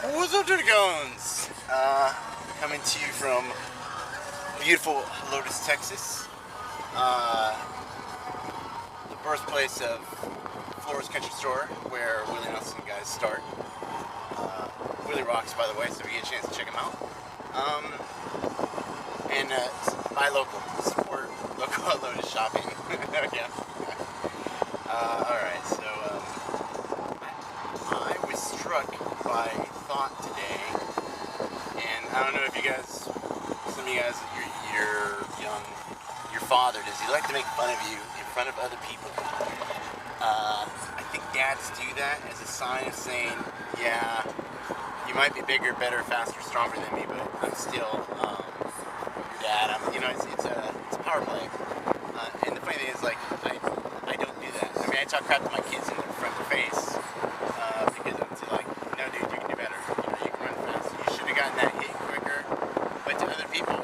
What's up, Dirty-Gones? Coming to you from beautiful Lotus, Texas. The birthplace of Flores Country Store, where Willie Nelson guys start. Willie rocks, by the way, so if you get a chance to check him out. And buy local, support local Lotus shopping. Yeah. Alright, so I was struck by a thought today, and I don't know if you guys, some of you guys, you're young, your father, does he like to make fun of you in front of other people? I think dads do that as a sign of saying, yeah, you might be bigger, better, faster, stronger than me, but I'm still your dad. It's a power play. And the funny thing is, like, I don't do that. I mean, I talk crap to my kids in front of their face because I'm like, no, dude, you can do better. You can run faster. You should have gotten that hit quicker. But to other people,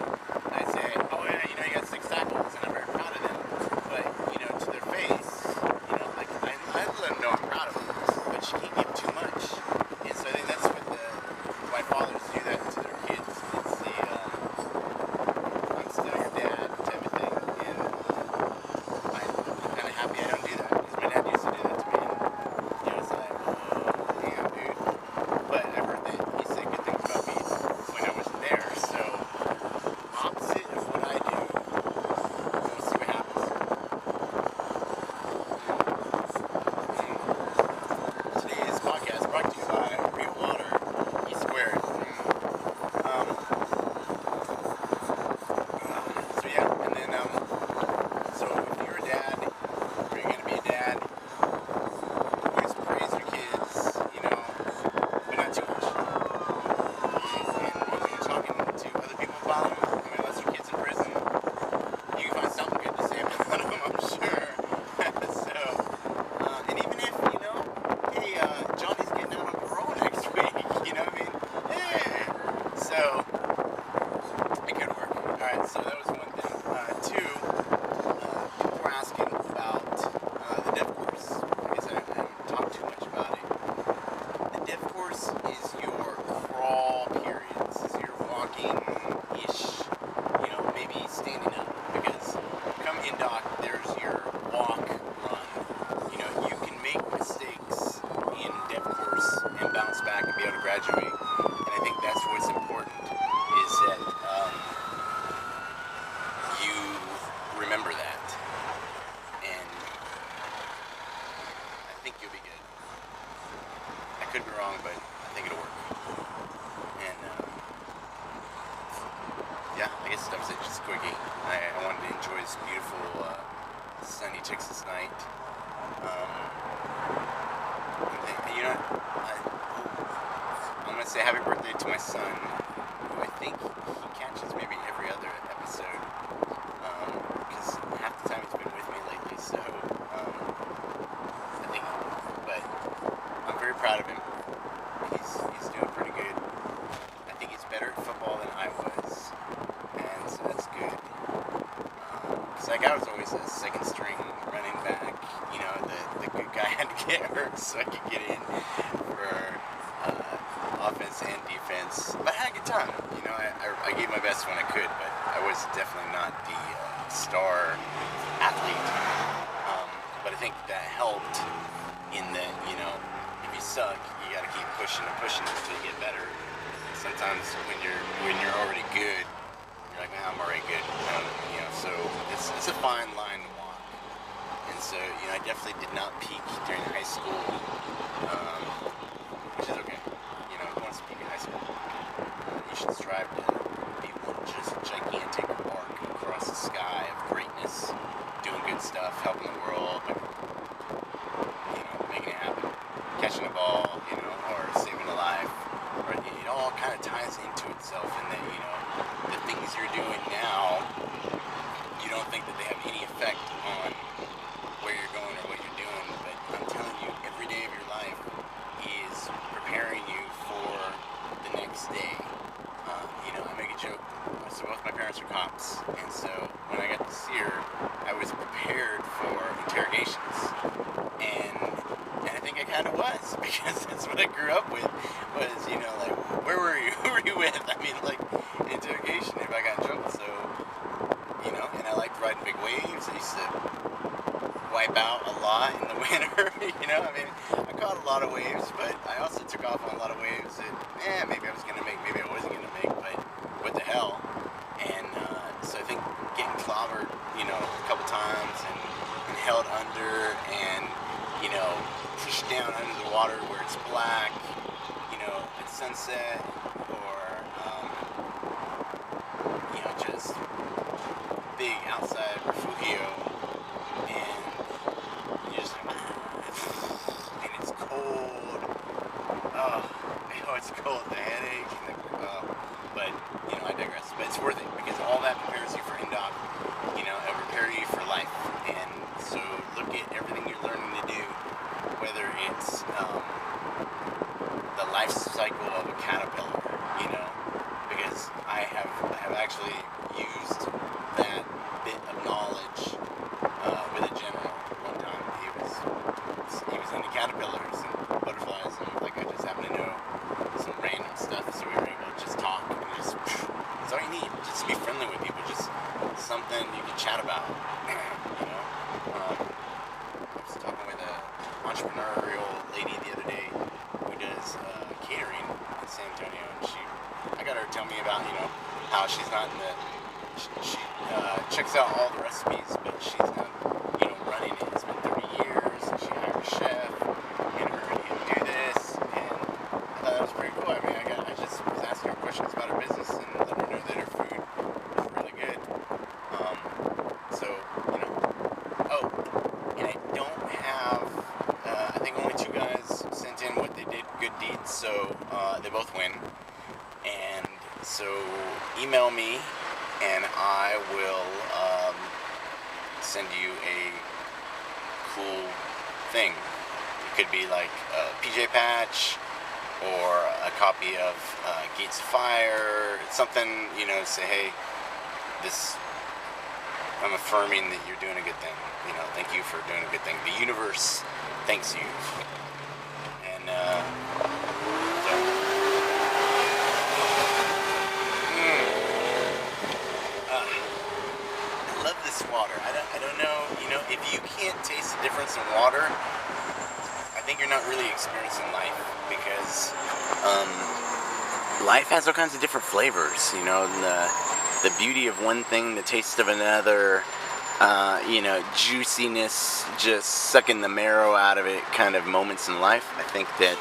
I say, oh yeah, you got 6 tackles, and I'm very proud of them. But to their face, like I let them know I'm proud of them, but you can't give too much. And so I think that's what why fathers do that to their kids. It's the I'm still your dad type of thing, and I'm kind of happy I don't do that because my dad used to do that to me, and it's like, oh, damn, dude. But I've heard that he said good things about me when I was there, so opposite of what I do. We'll see what happens. Today's podcast brought to you by Real Water, E Squared. So yeah, and then so if you're a dad, or you're gonna be a dad, always praise your kids, but not too much. And when you're talking to other people about them, I mean, unless your kid's in prison, you can find something good to say about them, I'm sure. So, and even if, hey, Johnny's getting out on parole next week, you know what I mean? Hey! So, it could work. Alright, so that was one thing. Two, people were asking about the dev course. I guess I haven't talked too much about it. The dev course is your crawl period. This is your walking-ish, maybe standing up. Because come Indoc, there's your walk, run. You can make mistakes in dev course and bounce back and be able to graduate. And I think that's what's important, is that you remember that. And I think you'll be good. I could be wrong, but I think it'll work. And yeah, I guess that was it, just a quickie. I wanted to enjoy this beautiful sunny Texas night. I'm gonna say happy birthday to my son, who I think he catches maybe every other episode, because half the time he's been with me lately, so I think, but I'm very proud of him. He's doing pretty good. I think he's better at football than I was, and so that's good. Because I was always a second string running back, the good guy had to get hurt so I could get in for offense and defense. But I had a good time. I gave my best when I could, but I was definitely not the star athlete. But I think that helped in that, if you suck, you gotta keep pushing and pushing until you get better. Sometimes when you're already good, you're like, man, I'm already good. So it's a fine line to walk. And so, I definitely did not peak during high school, which is okay. Who wants to peak in high school? You should strive to be one just gigantic arc across the sky of greatness, doing good stuff, helping the world, making it happen, catching a ball, or saving a life. Or it all kind of ties into itself in that, the things you're doing now, you don't think that they have any effect on where you're going or what you're doing, but I'm telling you, every day of your life is preparing you for the next day. I make a joke. So both my parents are cops, and so when I got to see her, I was prepared for interrogations, and I think I kind of was, because that's what I grew up with, was, like, off on a lot of waves that, maybe I was going to make, maybe I wasn't going to make, but what the hell? And so I think getting clobbered, you know, a couple times and held under and, you know, pushed down under the water where it's black, you know, at sunset, or, you know, just big outside Hooyah, and you just, and it's cold. It's cold, the headache, and but, you know, I digress. But it's worth it, because all that prepares you for Indoc, you know, it prepares you for life. And so look at everything you're learning to do, whether it's the life cycle of a caterpillar, you know, because I have actually used that bit of knowledge with a general one time. He was into caterpillars and butterflies, and like I just happened to know some random stuff, so we were able to just talk and just, that's all you need, just to be friendly with people, just something you can chat about, you know. I was talking with an entrepreneurial lady the other day who does catering in San Antonio, and I got her to tell me about, you know, how she's not in the, she checks out all the recipes, but she's not, you know, running it. It's been 30 years, and she hired a chef, and her and him do this, and I thought that was pretty cool. I mean, I just was asking her questions about her business and letting her know that her food was really good. So, you know, and I don't have, I think only 2 guys sent in what they did, good deeds, so they both win. And so email me, and I will send you a cool thing. It could be like a PJ patch, or a copy of Gates of Fire, something, you know, say, hey, this, I'm affirming that you're doing a good thing. You know, thank you for doing a good thing. The universe thanks you. And I love this water. I don't know, you know, if you can't taste the difference in water, I think you're not really experiencing life, because life has all kinds of different flavors, you know, and the beauty of one thing, the taste of another, you know, juiciness, just sucking the marrow out of it kind of moments in life. I think that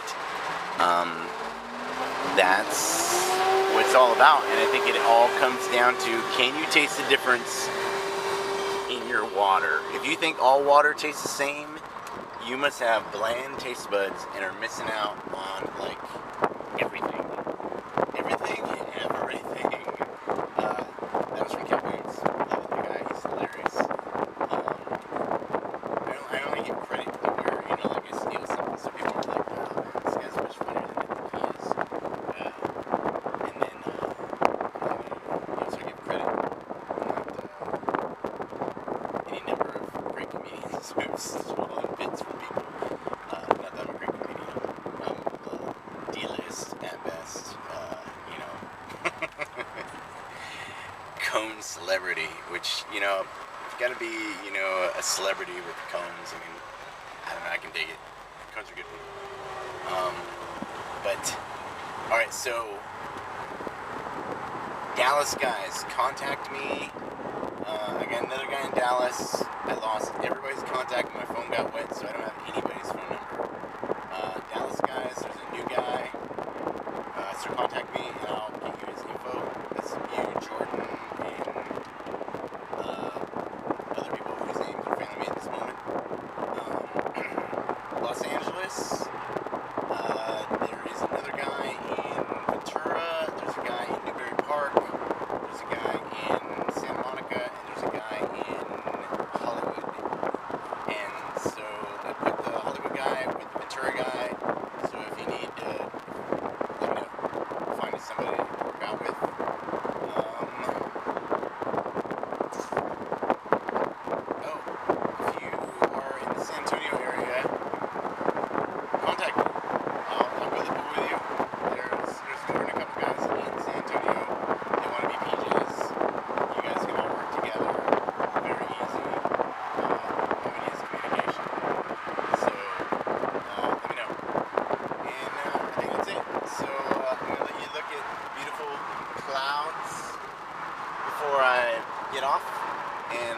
that's what it's all about, and I think it all comes down to, can you taste the difference in your water? If you think all water tastes the same, you must have bland taste buds and are missing out on, like, everything. Everything. That was from Katt Williams. Love the guy. He's hilarious. I only give credit to where, you know, like I steal something, so people are like, oh man, this guy's much funnier than I think he is. And then, so I give credit. Any number of great comedians who've stolen bits from people. Not that I'm a great comedian. I'm D-list at best. You know, cone celebrity, which, you know, you've got to be, you know, a celebrity with cones. I mean, I don't know, I can dig it. Cones are good. But, alright, so, Dallas guys, contact me. I got another guy in Dallas. I lost everybody's contact. My phone got wet, so I don't have anybody's phone number. Dallas guys, there's a new guy. So contact me, and I'll give you his info. That's you, Jordan, and other people whose names are failing me at this moment. Los Angeles, there is another guy in Ventura. There's a guy in Newberry Park. There's a guy in Santa Monica, and there's a guy in Hollywood. And so I put the Hollywood guy with the Ventura guy. So if you need to, let me know. Find somebody to work out with.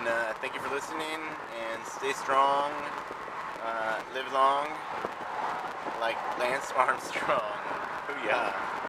And thank you for listening, and stay strong, live long, like Lance Armstrong. Hooyah.